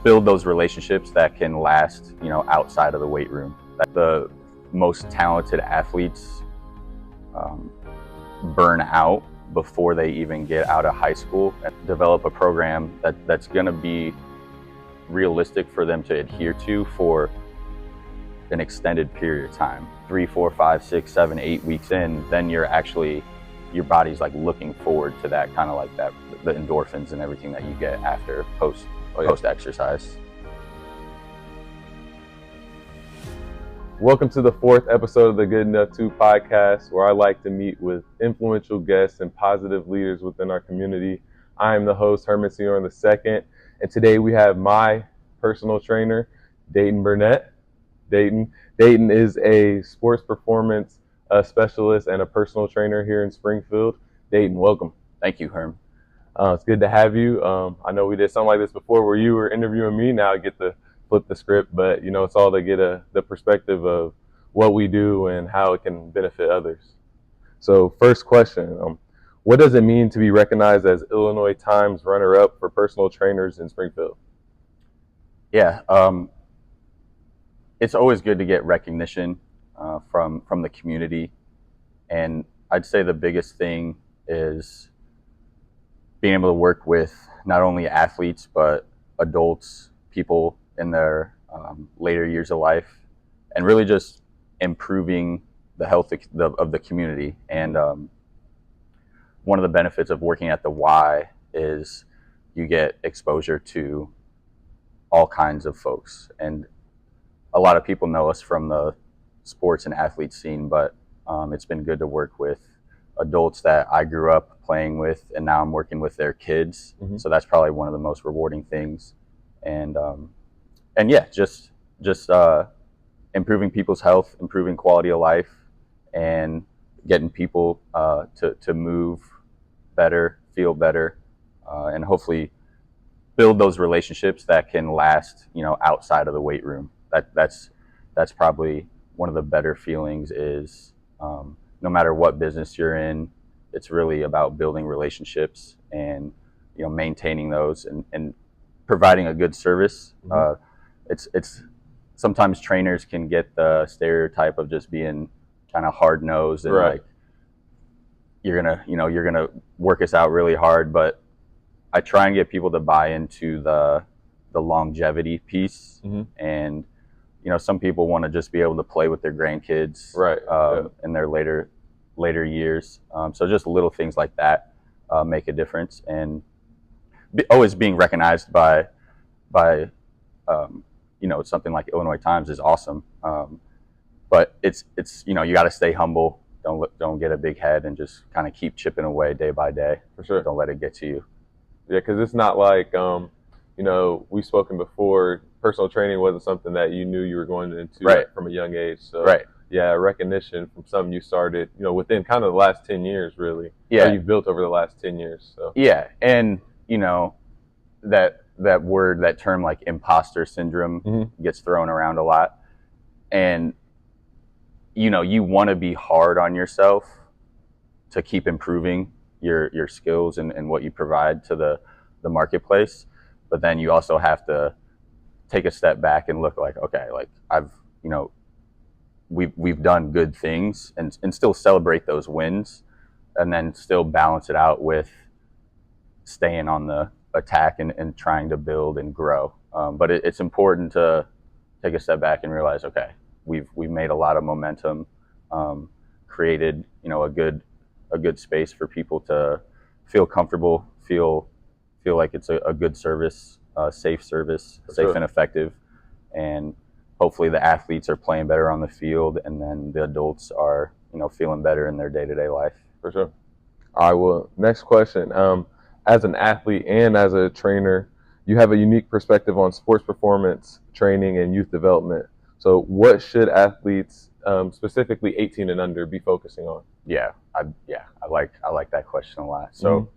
build those relationships that can last, outside of the weight room. The most talented athletes burn out before they even get out of high school, and develop a program that's going to be realistic for them to adhere to for an extended period of time. 3, 4, 5, 6, 7, 8 weeks in, then your body's like looking forward to that, kind of like that, the endorphins and everything that you get after post exercise. Welcome to the 4th episode of the Good Enough 2 podcast, where I like to meet with influential guests and positive leaders within our community. I am the host, Herman II, and today we have my personal trainer, Dayton Burnett. Dayton is a sports performance specialist and a personal trainer here in Springfield. Dayton, welcome. Thank you, Herm. It's good to have you. I know we did something like this before where you were interviewing me. Now I get to flip the script, but it's all to get the perspective of what we do and how it can benefit others. So first question, what does it mean to be recognized as Illinois Times runner-up for personal trainers in Springfield? Yeah, it's always good to get recognition from the community, and I'd say the biggest thing is being able to work with not only athletes but adults, people in their later years of life, and really just improving the health of the community. And one of the benefits of working at the Y is you get exposure to all kinds of folks, and a lot of people know us from the sports and athlete scene, but it's been good to work with adults that I grew up playing with, and now I'm working with their kids. Mm-hmm. So that's probably one of the most rewarding things. And yeah, just improving people's health, improving quality of life, and getting people to move better, feel better, and hopefully build those relationships that can last, outside of the weight room. That's probably one of the better feelings is, no matter what business you're in, it's really about building relationships and, maintaining those and providing a good service. Mm-hmm. It's sometimes trainers can get the stereotype of just being kind of hard nosed and right. Like you're gonna work us out really hard, but I try and get people to buy into the longevity piece. Mm-hmm. And some people want to just be able to play with their grandkids, right, in their later years. So just little things like that make a difference, and always being recognized by something like Illinois Times is awesome. But it's you got to stay humble. Don't get a big head, and just kind of keep chipping away day by day. For sure. Don't let it get to you. Yeah, because it's not like we've spoken before. Personal training wasn't something that you knew you were going into right. From a young age. So right. Yeah, recognition from something you started, within kind of the last 10 years, really. Yeah. That you've built over the last 10 years. So yeah, and that term like imposter syndrome mm-hmm. gets thrown around a lot, and you want to be hard on yourself to keep improving your skills and what you provide to the marketplace, but then you also have to take a step back and look like, okay, like we've done good things, and still celebrate those wins, and then still balance it out with staying on the attack and trying to build and grow. But it's important to take a step back and realize, okay, we've made a lot of momentum, created a good space for people to feel comfortable, feel like it's a good service, safe service, for safe sure. And effective, and hopefully the athletes are playing better on the field, and then the adults are feeling better in their day-to-day life. For sure. All right, well, next question. As an athlete and as a trainer, you have a unique perspective on sports performance training and youth development. So what should athletes, specifically 18 and under, be focusing on? I like that question a lot. So mm-hmm.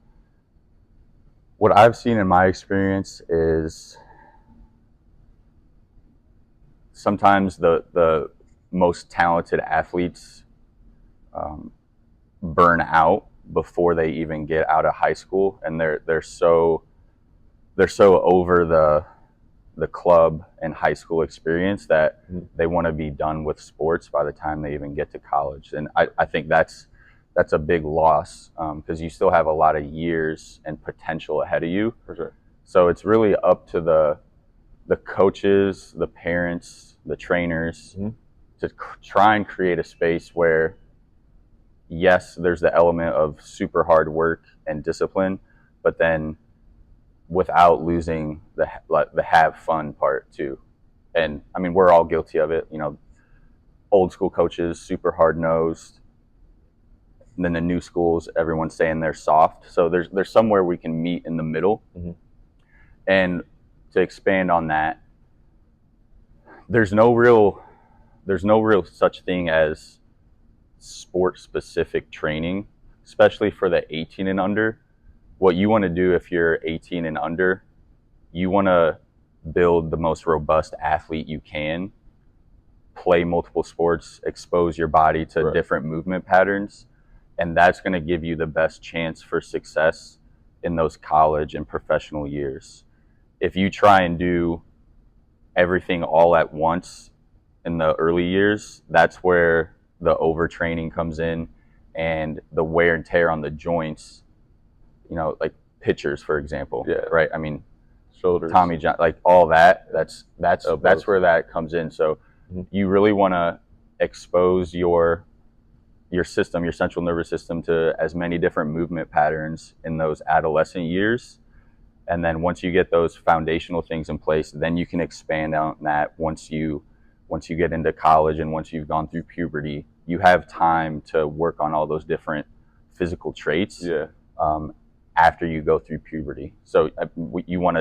What I've seen in my experience is sometimes the most talented athletes burn out before they even get out of high school, and they're so over the club and high school experience that Mhm. they want to be done with sports by the time they even get to college. And I think that's a big loss, because you still have a lot of years and potential ahead of you. For sure. So it's really up to the coaches, the parents, the trainers Mhm. to try and create a space where, yes, there's the element of super hard work and discipline, but then without losing the have fun part too. And I mean, we're all guilty of it. Old school coaches, super hard nosed. And then the new schools, everyone's saying they're soft. So there's somewhere we can meet in the middle. Mhm. And to expand on that, there's no real such thing as sport specific training, especially for the 18 and under. What you want to do if you're 18 and under, you want to build the most robust athlete you can, play multiple sports, expose your body to Right. different movement patterns, and that's going to give you the best chance for success in those college and professional years. If you try and do everything all at once in the early years, that's where the overtraining comes in and the wear and tear on the joints, like pitchers, for example. Yeah. Right. I mean, Shoulders. Tommy John, like all that, that's Elbows. where that comes in. So Mhm. you really want to expose your system, your central nervous system, to as many different movement patterns in those adolescent years. And then once you get those foundational things in place, then you can expand on that. Once you get into college and once you've gone through puberty, you have time to work on all those different physical traits. Yeah. After you go through puberty. So you want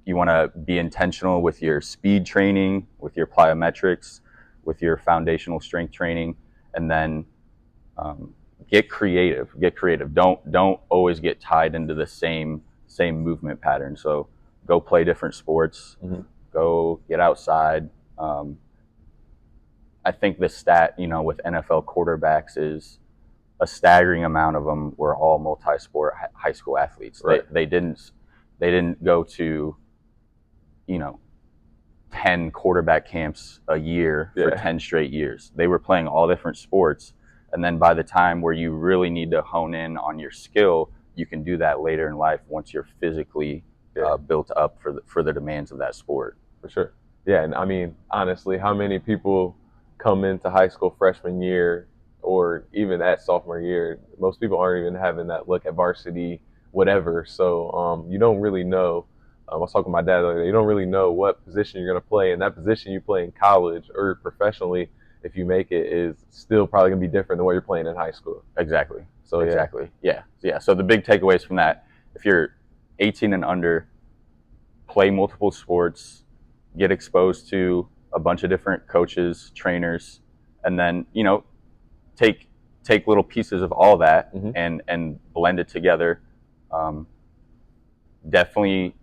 to be intentional with your speed training, with your plyometrics, with your foundational strength training, and then get creative. Don't always get tied into the same movement pattern. So go play different sports. Mhm. Go get outside. I think the stat, with NFL quarterbacks is a staggering amount of them were all multi-sport high school athletes. Right. They didn't go to, 10 quarterback camps a year for Yeah. 10 straight years. They were playing all different sports. And then by the time where you really need to hone in on your skill, you can do that later in life once you're physically built up for the demands of that sport. For sure. Yeah. And I mean, honestly, how many people come into high school freshman year or even at sophomore year? Most people aren't even having that look at varsity, whatever. So you don't really know. I was talking to my dad the other day. You don't really know what position you're going to play, and that position you play in college or professionally, if you make it, is still probably going to be different than what you're playing in high school. Exactly. So exactly. Yeah. So the big takeaways from that: if you're 18 and under, play multiple sports, get exposed to a bunch of different coaches, trainers, and then take little pieces of all that Mhm. and blend it together. Definitely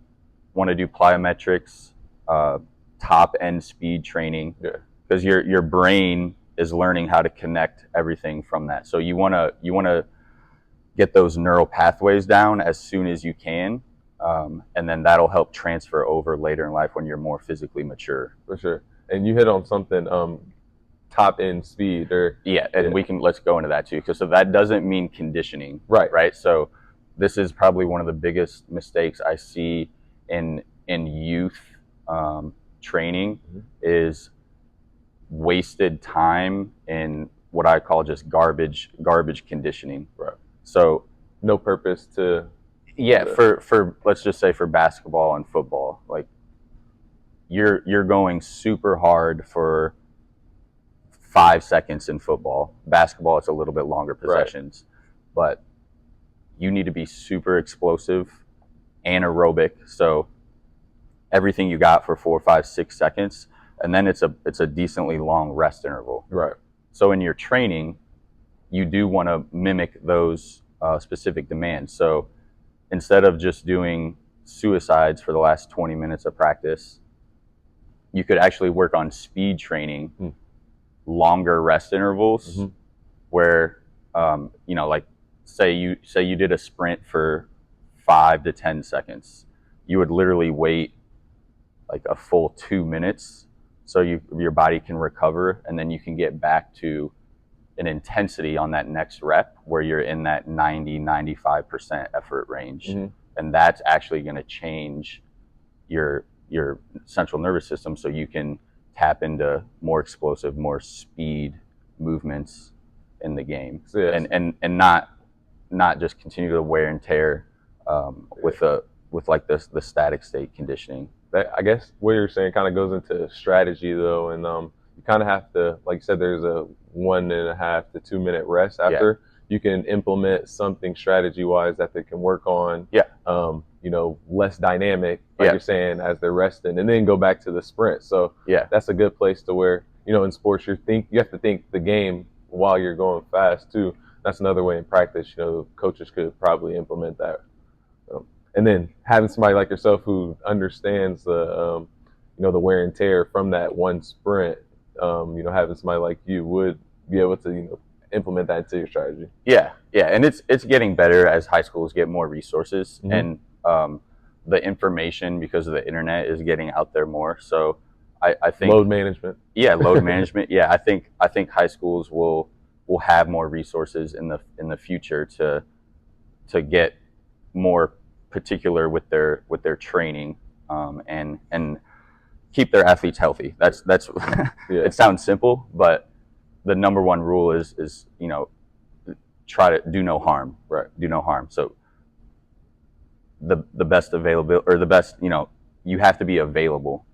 want to do plyometrics, top end speed training, because your brain is learning how to connect everything from that. So you want to get those neural pathways down as soon as you can, and then that'll help transfer over later in life when you're more physically mature. For sure. And you hit on something, top end speed, or let's go into that too, because so that doesn't mean conditioning, right? So this is probably one of the biggest mistakes I see in youth training, Mhm. is wasted time in what I call just garbage conditioning. Right. So no purpose to. For let's just say for basketball and football, like you're going super hard for 5 seconds in football. Basketball, it's a little bit longer possessions, but you need to be super explosive, anaerobic. So everything you got for 4, 5, 6 seconds, and then it's a decently long rest interval. Right. So in your training, you do want to mimic those specific demands. So instead of just doing suicides for the last 20 minutes of practice, you could actually work on speed training, longer rest intervals, Mhm. where like say you did a sprint for 5 to 10 seconds, you would literally wait like a full 2 minutes, so your body can recover, and then you can get back to an intensity on that next rep where you're in that 90-95% effort range. Mm-hmm. And that's actually going to change your central nervous system, so you can tap into more explosive, more speed movements in the game. So, yes. and not just continue to wear and tear with like the static state conditioning. I guess what you're saying kind of goes into strategy though, and you kind of have to, like you said, there's a 1.5 to 2 minute rest after. Yeah. You can implement something strategy wise that they can work on. Yeah. Less dynamic, like you're saying, as they're resting, and then go back to the sprint. So yeah, that's a good place to where, in sports you have to think the game while you're going fast too. That's another way in practice. Coaches could probably implement that. And then having somebody like yourself who understands the the wear and tear from that one sprint, having somebody like you would be able to implement that into your strategy. Yeah, and it's getting better as high schools get more resources, Mm-hmm. and the information, because of the internet, is getting out there more. So I think load management. Yeah, load management. Yeah, I think high schools will have more resources in the future to get more particular with their training, and keep their athletes healthy. That's Yeah. It sounds simple, but the number one rule is try to do no harm. Right. Do no harm. So the best availability, or the best, you have to be available,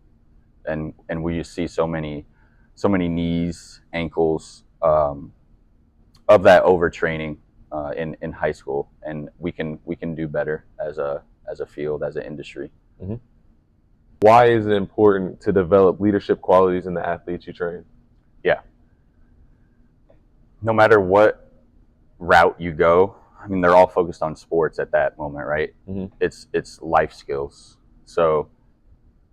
and we just see so many knees, ankles, of that overtraining in high school, and we can do better as a field, as an industry. Mm-hmm. Why is it important to develop leadership qualities in the athletes you train? Yeah. No matter what route you go, I mean, they're all focused on sports at that moment, right? Mm-hmm. It's life skills. So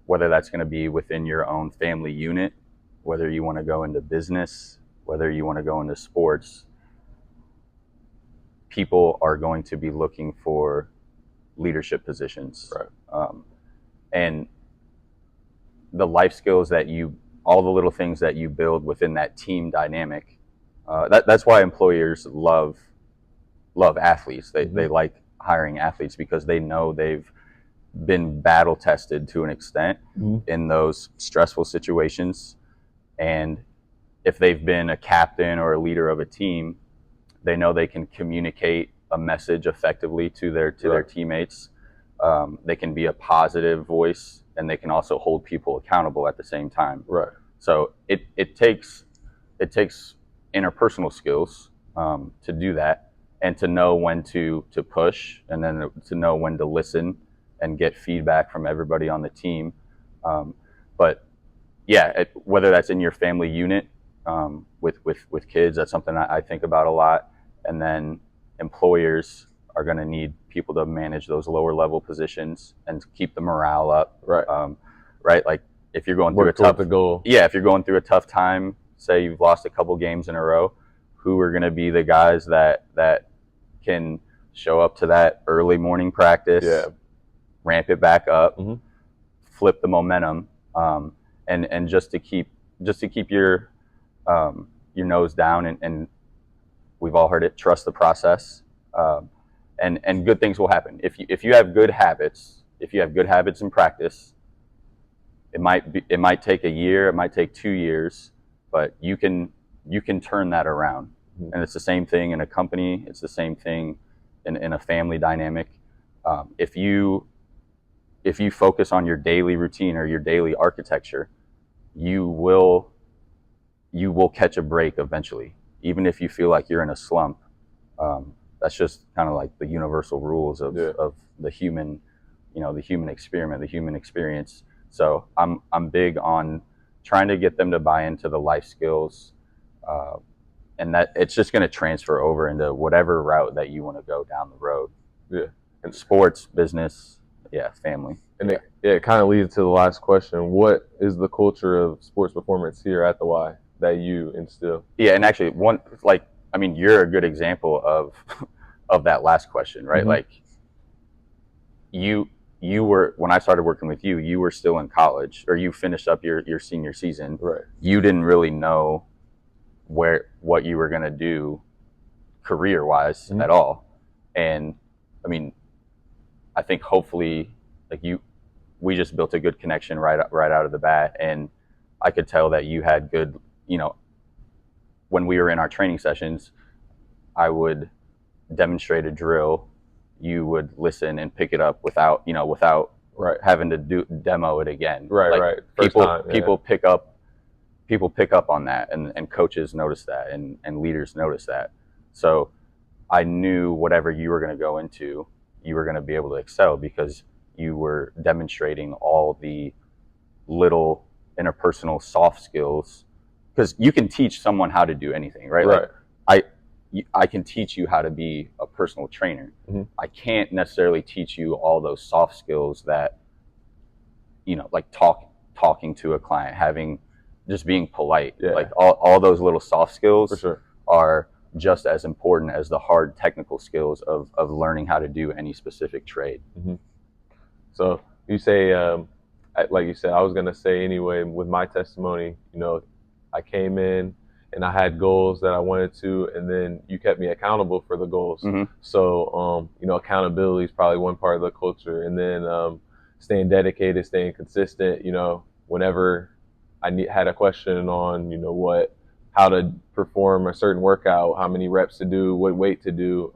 whether that's going to be within your own family unit, whether you want to go into business, whether you want to go into sports, people are going to be looking for leadership positions. Right. And the life skills all the little things that you build within that team dynamic, that's why employers love athletes. They like hiring athletes, because they know they've been battle tested to an extent in those stressful situations. And if they've been a captain or a leader of a team, they know they can communicate a message effectively to their teammates. They can be a positive voice, and they can also hold people accountable at the same time. Right. So it takes interpersonal skills to do that, and to know when to push, and then to know when to listen and get feedback from everybody on the team. But yeah, whether that's in your family unit, with kids, that's something I think about a lot. And then employers are going to need people to manage those lower level positions and keep the morale up. Right. Right. Like if you're going Work through a tough goal. Yeah, if you're going through a tough time, say you've lost a couple games in a row, who are going to be the guys that can show up to that early morning practice, ramp it back up, flip the momentum, and just to keep your nose down, and we've all heard it, trust the process, and good things will happen. If you have good habits, in practice, it might take a year, it might take 2 years, but you can turn that around. And it's the same thing in a company. It's the same thing in a family dynamic. If you focus on your daily routine or your daily architecture, you will catch a break eventually, even if you feel like you're in a slump. That's just kind of like the universal rules of the human, the human experiment, the human experience. So I'm big on trying to get them to buy into the life skills, and that it's just going to transfer over into whatever route that you want to go down the road. Yeah. And sports, business, family. And it kind of leads to the last question. What is the culture of sports performance here at the Y that you instill? Yeah, and actually you're a good example of that last question, right? Like when I started working with you, you were still in college, or you finished up your senior season. Right. You didn't really know what you were going to do career wise at all. And I mean, I think hopefully we just built a good connection right out of the bat. And I could tell that you had good, when we were in our training sessions, I would demonstrate a drill. You would listen and pick it up without right. having to demo it again. Right, like, right. First time, yeah. People pick up on that, and coaches notice that, and leaders notice that. So I knew whatever you were going to go into, you were going to be able to excel because you were demonstrating all the little interpersonal soft skills. Because you can teach someone how to do anything, right? Right. Like, I can teach you how to be a personal trainer. I can't necessarily teach you all those soft skills that, like talking to a client, just being polite. Yeah. Like all those little soft skills For sure. are just as important as the hard technical skills of learning how to do any specific trade. So you say, like you said, I was going to say anyway, with my testimony, I came in and I had goals that I wanted to, and then you kept me accountable for the goals. So, accountability is probably one part of the culture. And then staying dedicated, staying consistent, whenever I had a question on, how to perform a certain workout, how many reps to do, what weight to do.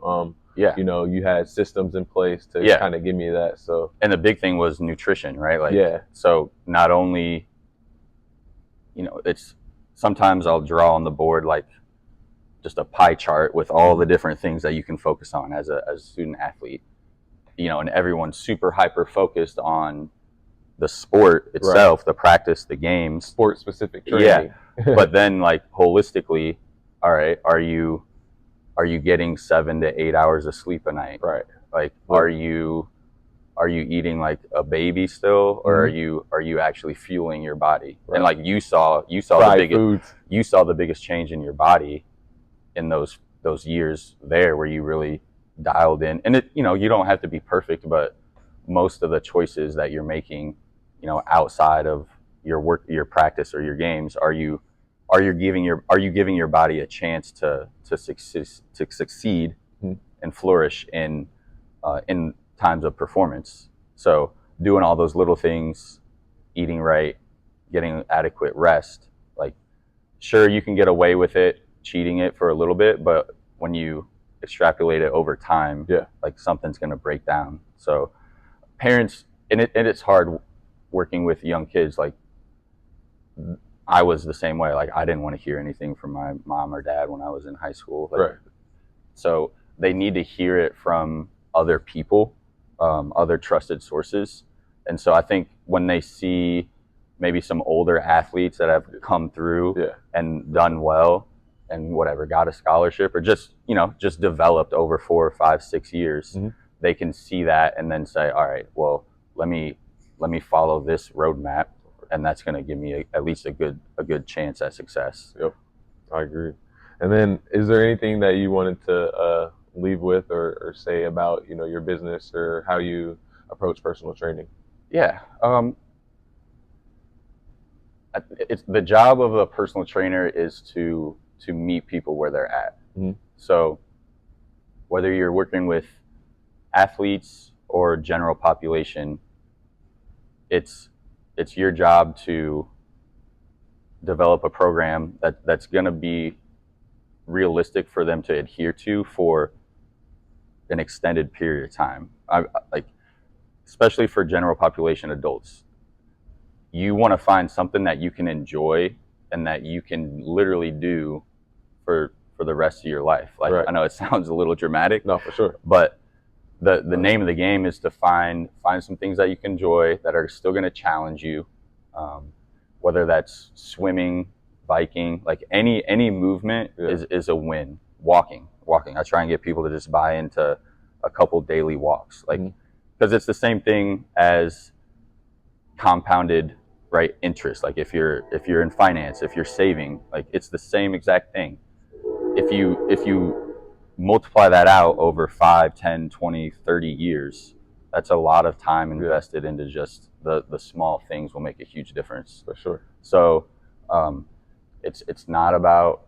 You had systems in place to kind of give me that. So, and the big thing was nutrition, right? So not only, it's sometimes I'll draw on the board like just a pie chart with all the different things that you can focus on as a student athlete, and everyone's super hyper focused on the sport itself, right. The practice, the games, sport specific training. But then like holistically, all right, are you getting 7 to 8 hours of sleep a night? Right. Like, are you eating like a baby still, or are you actually fueling your body? Right. And like you saw the biggest change in your body in those years there where you really dialed in. And you don't have to be perfect, but most of the choices that you're making, outside of your work, your practice, or your games, are you giving your body a chance to succeed and flourish in times of performance. So doing all those little things, eating right, getting adequate rest, like sure you can get away with it, cheating it for a little bit, but when you extrapolate it over time, like something's going to break down. So parents, and it's hard working with young kids. Like I was the same way. Like I didn't want to hear anything from my mom or dad when I was in high school. Like, right. So they need to hear it from other people, other trusted sources. And so I think when they see maybe some older athletes that have come through and done well and whatever, got a scholarship, or just developed over 4 or 5, 6 years, they can see that and then say, all right, well, let me follow this roadmap, and that's going to give me at least a good chance at success. Yep, I agree. And then, is there anything that you wanted to leave with or say about your business or how you approach personal training? Yeah, it's the job of a personal trainer is to meet people where they're at. So whether you're working with athletes or general population, it's your job to develop a program that's going to be realistic for them to adhere to for an extended period of time. Especially for general population adults, you want to find something that you can enjoy and that you can literally do for the rest of your life. Like, right. I know it sounds a little dramatic. No, for sure. But the name of the game is to find some things that you can enjoy that are still going to challenge you, whether that's swimming, biking, like any movement is a win. Walking. I try and get people to just buy into a couple daily walks, like because it's the same thing as compounded, right, interest. Like if you're in finance, if you're saving, like it's the same exact thing. If you multiply that out over 5, 10, 20, 30 years, that's a lot of time invested into just the small things will make a huge difference. For sure. So it's not about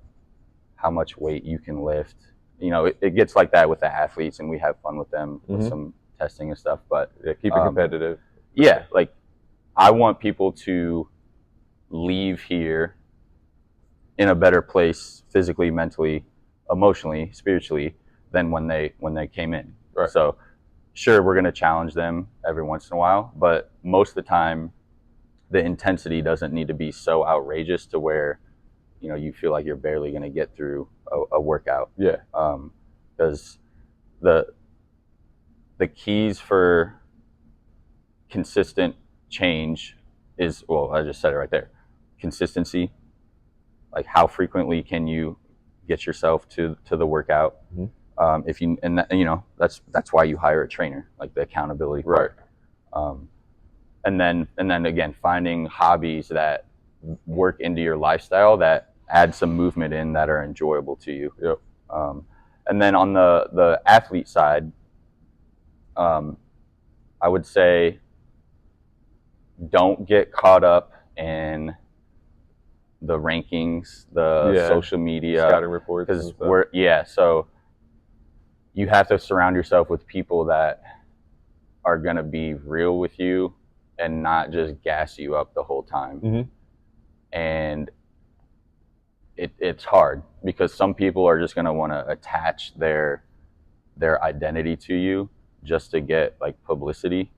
how much weight you can lift. You know, it gets like that with the athletes, and we have fun with them with some testing and stuff. But keep it competitive. Yeah, like I want people to leave here in a better place physically, mentally, emotionally, spiritually than when they came in. Right. So sure, we're going to challenge them every once in a while, but most of the time the intensity doesn't need to be so outrageous to where, you know, you feel like you're barely going to get through a workout. Yeah. Because the keys for consistent change is, well, I just said it right there. Consistency. Like how frequently can you get yourself to the workout? If you, and that, you know, that's why you hire a trainer, like the accountability part. Right. And then again, finding hobbies that work into your lifestyle that add some movement in that are enjoyable to you. Yep. And then on the athlete side, I would say don't get caught up in the rankings, the social media, scouting reports, because so you have to surround yourself with people that are going to be real with you and not just gas you up the whole time. And it's hard because some people are just going to want to attach their identity to you just to get like publicity.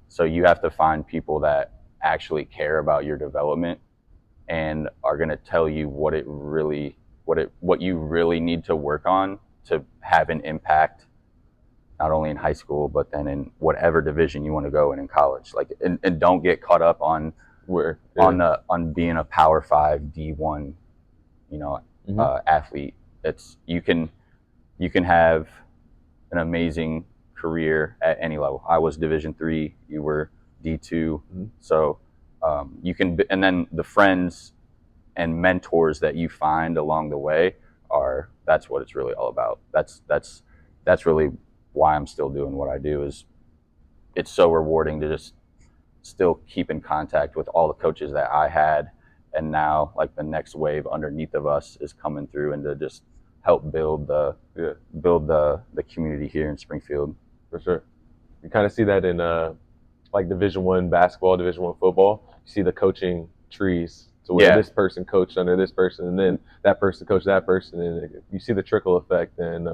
So you have to find people that actually care about your development and are going to tell you what you really need to work on to have an impact, not only in high school, but then in whatever division you want to go in college. Like, and don't get caught up on on being a Power 5 D1, you know, athlete. It's you can have an amazing career at any level. I was Division 3, you were D2, so you can, and then the friends and mentors that you find along the way that's what it's really all about. That's really why I'm still doing what I do. Is it's so rewarding to just still keep in contact with all the coaches that I had, and now like the next wave underneath of us is coming through, and to just help build the community here in Springfield. For sure. You kind of see that in like Division I basketball, Division I football. You see the coaching trees to where this person coached under this person, and then that person coached that person, and you see the trickle effect. And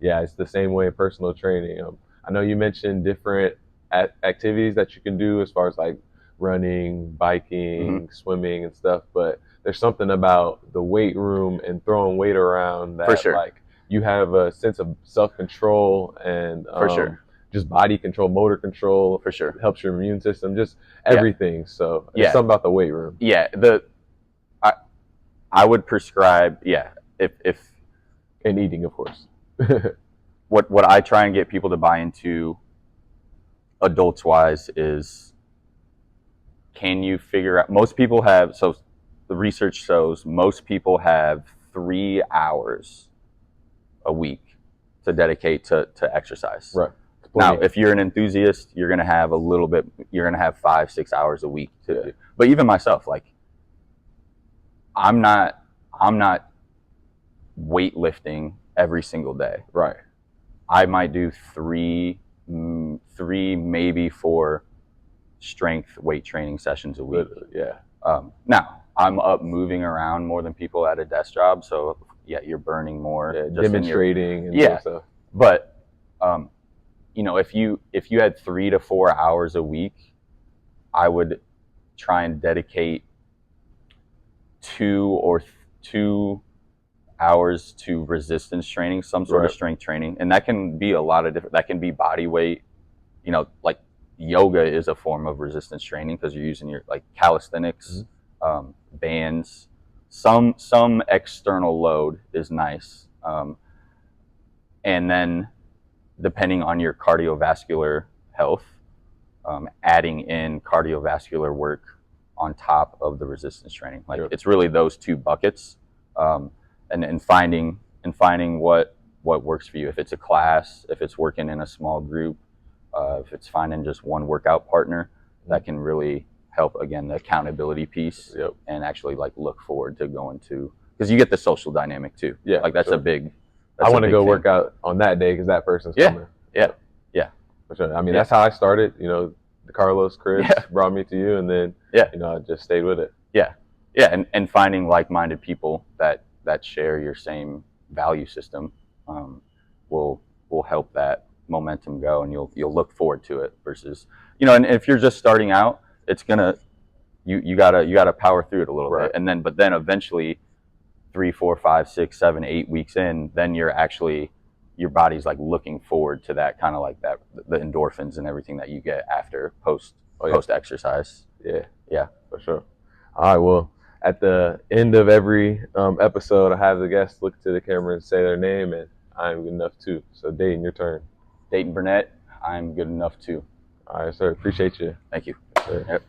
it's the same way in personal training. I know you mentioned different activities that you can do as far as like running, biking, swimming, and stuff, but there's something about the weight room and throwing weight around that like you have a sense of self-control and just body control, motor control. For sure. Helps your immune system, just everything. So it's something about the weight room. Yeah. I would prescribe, if and eating, of course. What I try and get people to buy into adults wise is, can you figure out, most people have, so the research shows most people have 3 hours a week to dedicate to exercise. Right. Now, if you're an enthusiast, you're going to have you're going to have 5-6 hours a week to do. But even myself, like I'm not weightlifting every single day. Right. I might do three, maybe 4 strength weight training sessions a week. Now I'm up moving around more than people at a desk job, so you're burning more. Just demonstrating and stuff. But you know, if you had 3 to 4 hours a week, I would try and dedicate 2 hours to resistance training, some sort of strength training, and that can be a lot of different. That can be body weight. You know, like yoga is a form of resistance training because you're using your like calisthenics, bands. Some external load is nice, and then depending on your cardiovascular health, adding in cardiovascular work on top of the resistance training. Like it's really those 2 buckets, and finding what works for you. If it's a class, if it's working in a small group, if it's finding just one workout partner that can really help, again, the accountability piece, and actually like look forward to going to, because you get the social dynamic too. Yeah, like that's sure. a big. I want to go work out on that day because that person's coming. Yeah. For sure. I mean, that's how I started. You know, the Carlos Chris brought me to you, and then you know, I just stayed with it. And finding like-minded people that share your same value system will help that momentum go, and you'll look forward to it. Versus, you know, and if you're just starting out, it's gonna you gotta power through it a little bit, and then eventually 3, 4, 5, 6, 7, 8 weeks in, then you're actually, your body's like looking forward to that, kind of like that, the endorphins and everything that you get after post exercise. Yeah, for sure. All right, well, at the end of every episode, I have the guests look to the camera and say their name, and I'm good enough too. So Dayton, your turn. Dayton Burnett, I'm good enough too. All right, sir. Appreciate you. Thank you. Sir. Yep.